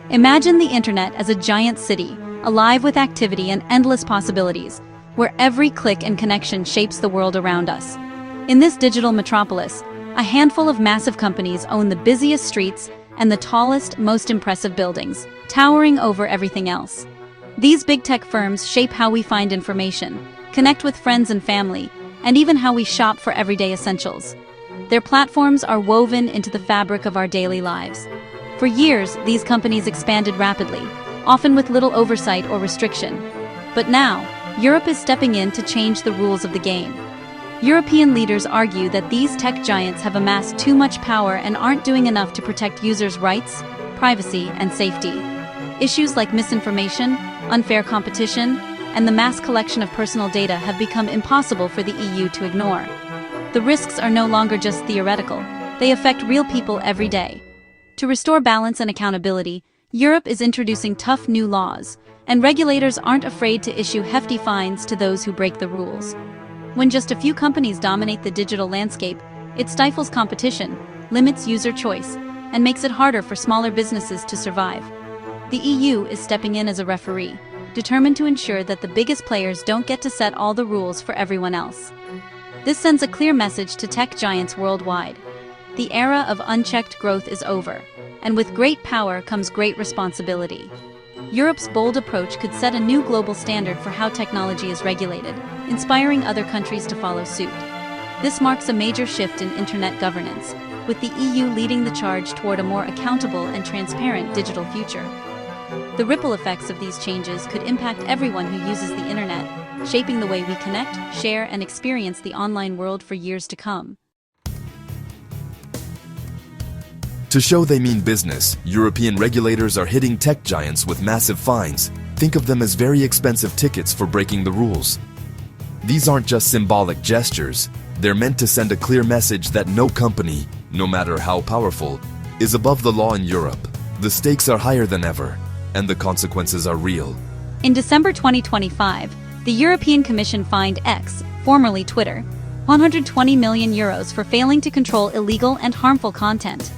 Imagine the internet as a giant city, alive with activity and endless possibilities, where every click and connection shapes the world around us. In this digital metropolis, a handful of massive companies own the busiest streets and the tallest, most impressive buildings, towering over everything else. These big tech firms shape how we find information, connect with friends and family, and even how we shop for everyday essentials. Their platforms are woven into the fabric of our daily lives. For years, these companies expanded rapidly, often with little oversight or restriction. But now, Europe is stepping in to change the rules of the game. European leaders argue that these tech giants have amassed too much power and aren't doing enough to protect users' rights, privacy, and safety. Issues like misinformation, unfair competition, and the mass collection of personal data have become impossible for the EU to ignore. The risks are no longer just theoretical, they affect real people every day. To restore balance and accountability, Europe is introducing tough new laws, and regulators aren't afraid to issue hefty fines to those who break the rules. When just a few companies dominate the digital landscape, it stifles competition, limits user choice, and makes it harder for smaller businesses to survive. The EU is stepping in as a referee, determined to ensure that the biggest players don't get to set all the rules for everyone else. This sends a clear message to tech giants worldwide. The era of unchecked growth is over, and with great power comes great responsibility. Europe's bold approach could set a new global standard for how technology is regulated, inspiring other countries to follow suit. This marks a major shift in internet governance, with the EU leading the charge toward a more accountable and transparent digital future. The ripple effects of these changes could impact everyone who uses the internet, shaping the way we connect, share, and experience the online world for years to come. To show they mean business, European regulators are hitting tech giants with massive fines. Think of them as very expensive tickets for breaking the rules. These aren't just symbolic gestures. They're meant to send a clear message that no company, no matter how powerful, is above the law in Europe. The stakes are higher than ever, and the consequences are real. In December 2025, the European Commission fined X, formerly Twitter, €120 million for failing to control illegal and harmful content.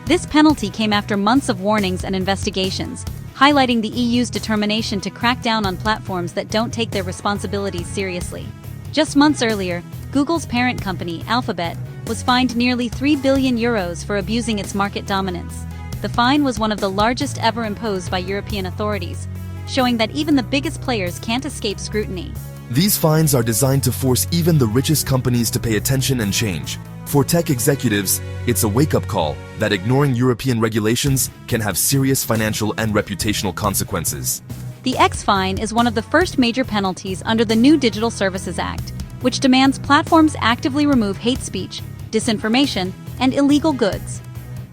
This penalty came after months of warnings and investigations, highlighting the EU's determination to crack down on platforms that don't take their responsibilities seriously. Just months earlier, Google's parent company, Alphabet, was fined nearly €3 billion for abusing its market dominance. The fine was one of the largest ever imposed by European authorities, showing that even the biggest players can't escape scrutiny. These fines are designed to force even the richest companies to pay attention and change. For tech executives, it's a wake-up call that ignoring European regulations can have serious financial and reputational consequences. The X fine is one of the first major penalties under the new Digital Services Act, which demands platforms actively remove hate speech, disinformation, and illegal goods.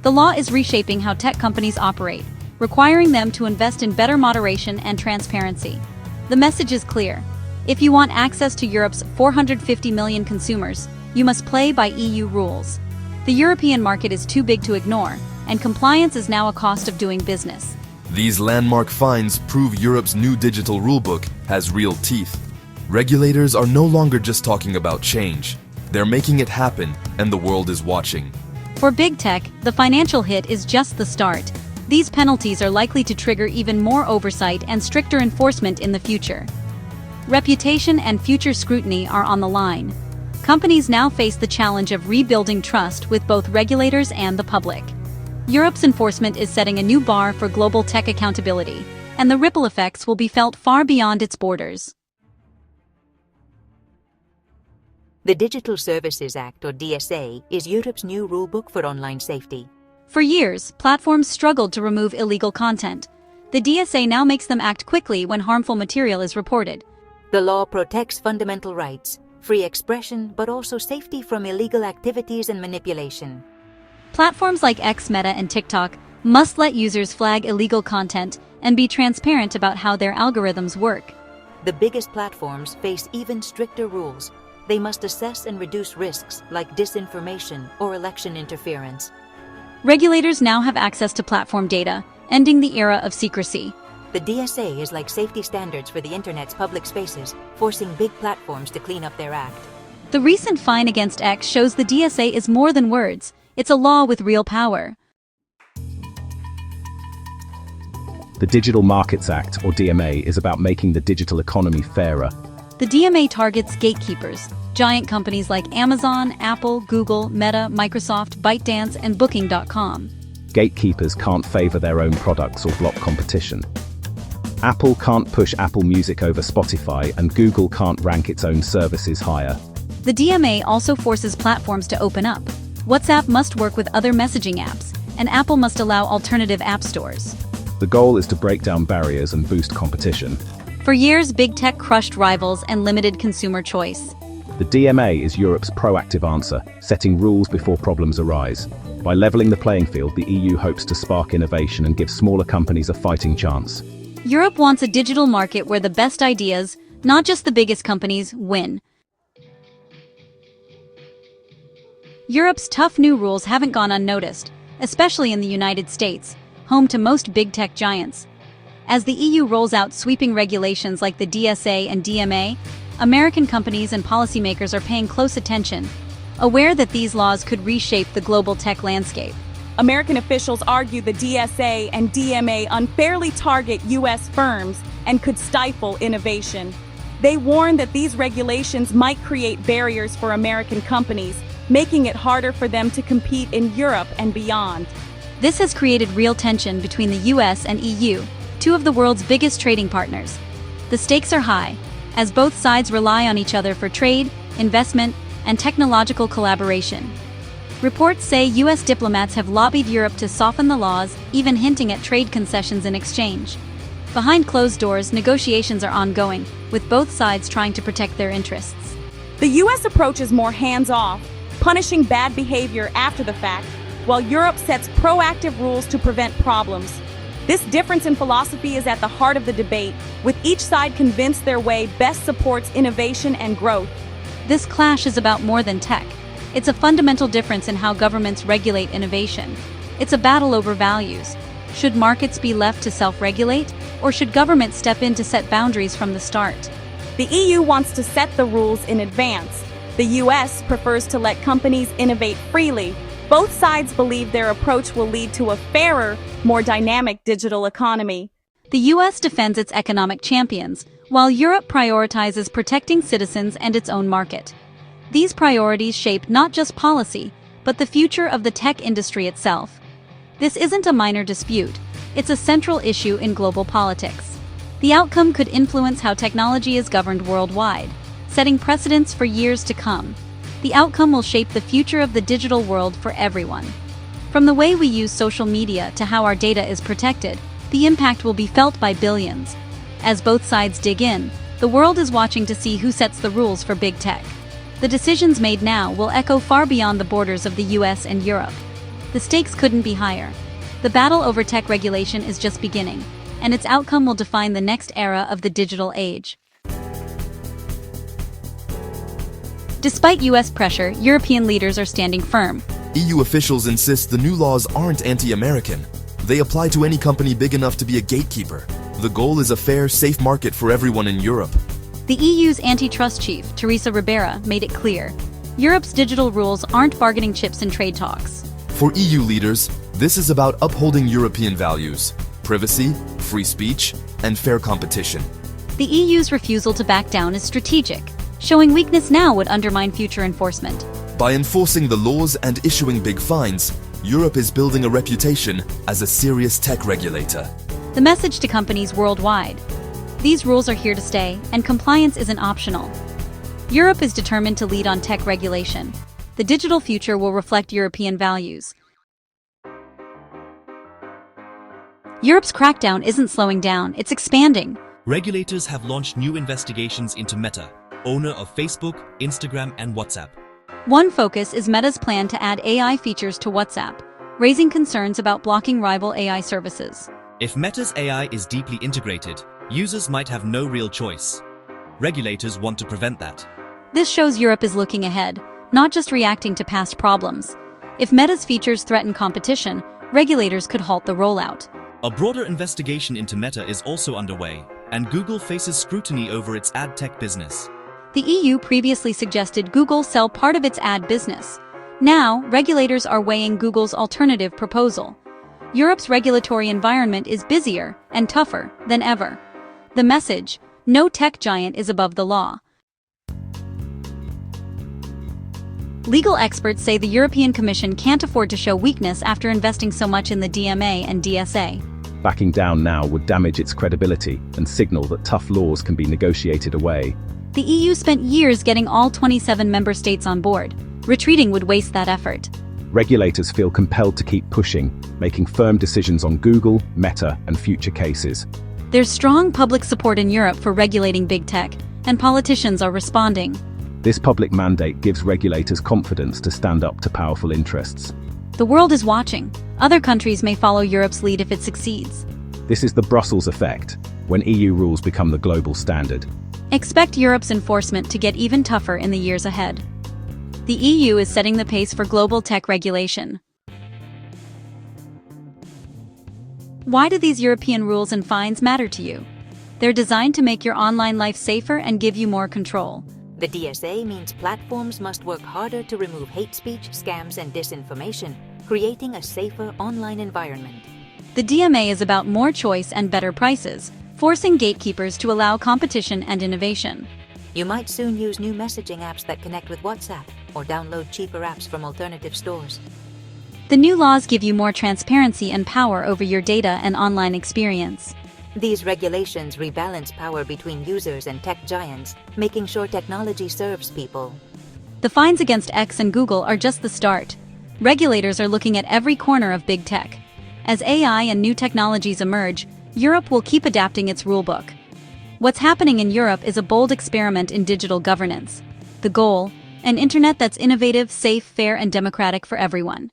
The law is reshaping how tech companies operate, requiring them to invest in better moderation and transparency. The message is clear. If you want access to Europe's 450 million consumers, you must play by EU rules. The European market is too big to ignore, and compliance is now a cost of doing business. These landmark fines prove Europe's new digital rulebook has real teeth. Regulators are no longer just talking about change. They're making it happen, and the world is watching. For big tech, the financial hit is just the start. These penalties are likely to trigger even more oversight and stricter enforcement in the future. Reputation and future scrutiny are on the line. Companies now face the challenge of rebuilding trust with both regulators and the public. Europe's enforcement is setting a new bar for global tech accountability, and the ripple effects will be felt far beyond its borders. The Digital Services Act, or DSA, is Europe's new rulebook for online safety. For years, platforms struggled to remove illegal content. The DSA now makes them act quickly when harmful material is reported. The law protects fundamental rights, free expression, but also safety from illegal activities and manipulation. Platforms like X, Meta, and TikTok must let users flag illegal content and be transparent about how their algorithms work. The biggest platforms face even stricter rules. They must assess and reduce risks like disinformation or election interference. Regulators now have access to platform data, ending the era of secrecy. The DSA is like safety standards for the internet's public spaces, forcing big platforms to clean up their act. The recent fine against X shows the DSA is more than words. It's a law with real power. The Digital Markets Act, or DMA, is about making the digital economy fairer. The DMA targets gatekeepers, giant companies like Amazon, Apple, Google, Meta, Microsoft, ByteDance, and Booking.com. Gatekeepers can't favor their own products or block competition. Apple can't push Apple Music over Spotify, and Google can't rank its own services higher. The DMA also forces platforms to open up. WhatsApp must work with other messaging apps, and Apple must allow alternative app stores. The goal is to break down barriers and boost competition. For years, big tech crushed rivals and limited consumer choice. The DMA is Europe's proactive answer, setting rules before problems arise. By leveling the playing field, the EU hopes to spark innovation and give smaller companies a fighting chance. Europe wants a digital market where the best ideas, not just the biggest companies, win. Europe's tough new rules haven't gone unnoticed, especially in the United States, home to most big tech giants. As the EU rolls out sweeping regulations like the DSA and DMA, American companies and policymakers are paying close attention, aware that these laws could reshape the global tech landscape. American officials argue the DSA and DMA unfairly target U.S. firms and could stifle innovation. They warn that these regulations might create barriers for American companies, making it harder for them to compete in Europe and beyond. This has created real tension between the US and EU, two of the world's biggest trading partners. The stakes are high, as both sides rely on each other for trade, investment, and technological collaboration. Reports say US diplomats have lobbied Europe to soften the laws, even hinting at trade concessions in exchange. Behind closed doors, negotiations are ongoing, with both sides trying to protect their interests. The U.S. approach is more hands-off, punishing bad behavior after the fact, while Europe sets proactive rules to prevent problems. This difference in philosophy is at the heart of the debate, with each side convinced their way best supports innovation and growth. This clash is about more than tech. It's a fundamental difference in how governments regulate innovation. It's a battle over values. Should markets be left to self-regulate, or should governments step in to set boundaries from the start? The EU wants to set the rules in advance. The US prefers to let companies innovate freely. Both sides believe their approach will lead to a fairer, more dynamic digital economy. The US defends its economic champions, while Europe prioritizes protecting citizens and its own market. These priorities shape not just policy, but the future of the tech industry itself. This isn't a minor dispute. It's a central issue in global politics. The outcome could influence how technology is governed worldwide, setting precedents for years to come. The outcome will shape the future of the digital world for everyone. From the way we use social media to how our data is protected, the impact will be felt by billions. As both sides dig in, the world is watching to see who sets the rules for big tech. The decisions made now will echo far beyond the borders of the US and Europe. The stakes couldn't be higher. The battle over tech regulation is just beginning, and its outcome will define the next era of the digital age. Despite US pressure, European leaders are standing firm. EU officials insist the new laws aren't anti-American. They apply to any company big enough to be a gatekeeper. The goal is a fair, safe market for everyone in Europe. The EU's antitrust chief, Teresa Ribera, made it clear. Europe's digital rules aren't bargaining chips in trade talks. For EU leaders, this is about upholding European values: privacy, free speech, and fair competition. The EU's refusal to back down is strategic. Showing weakness now would undermine future enforcement. By enforcing the laws and issuing big fines, Europe is building a reputation as a serious tech regulator. The message to companies worldwide: these rules are here to stay, and compliance isn't optional. Europe is determined to lead on tech regulation. The digital future will reflect European values. Europe's crackdown isn't slowing down, it's expanding. Regulators have launched new investigations into Meta, owner of Facebook, Instagram, and WhatsApp. One focus is Meta's plan to add AI features to WhatsApp, raising concerns about blocking rival AI services. If Meta's AI is deeply integrated, users might have no real choice. Regulators want to prevent that. This shows Europe is looking ahead, not just reacting to past problems. If Meta's features threaten competition, regulators could halt the rollout. A broader investigation into Meta is also underway, and Google faces scrutiny over its ad tech business. The EU previously suggested Google sell part of its ad business. Now, regulators are weighing Google's alternative proposal. Europe's regulatory environment is busier and tougher than ever. The message: no tech giant is above the law. Legal experts say the European Commission can't afford to show weakness after investing so much in the DMA and DSA. Backing down now would damage its credibility and signal that tough laws can be negotiated away. The EU spent years getting all 27 member states on board. Retreating would waste that effort. Regulators feel compelled to keep pushing, making firm decisions on Google, Meta, and future cases. There's strong public support in Europe for regulating big tech, and politicians are responding. This public mandate gives regulators confidence to stand up to powerful interests. The world is watching. Other countries may follow Europe's lead if it succeeds. This is the Brussels effect, when EU rules become the global standard. Expect Europe's enforcement to get even tougher in the years ahead. The EU is setting the pace for global tech regulation. Why do these European rules and fines matter to you? They're designed to make your online life safer and give you more control. The DSA means platforms must work harder to remove hate speech, scams, and disinformation, creating a safer online environment. The DMA is about more choice and better prices, forcing gatekeepers to allow competition and innovation. You might soon use new messaging apps that connect with WhatsApp, or download cheaper apps from alternative stores. The new laws give you more transparency and power over your data and online experience. These regulations rebalance power between users and tech giants, making sure technology serves people. The fines against X and Google are just the start. Regulators are looking at every corner of big tech. As AI and new technologies emerge, Europe will keep adapting its rulebook. What's happening in Europe is a bold experiment in digital governance. The goal: an internet that's innovative, safe, fair, and democratic for everyone.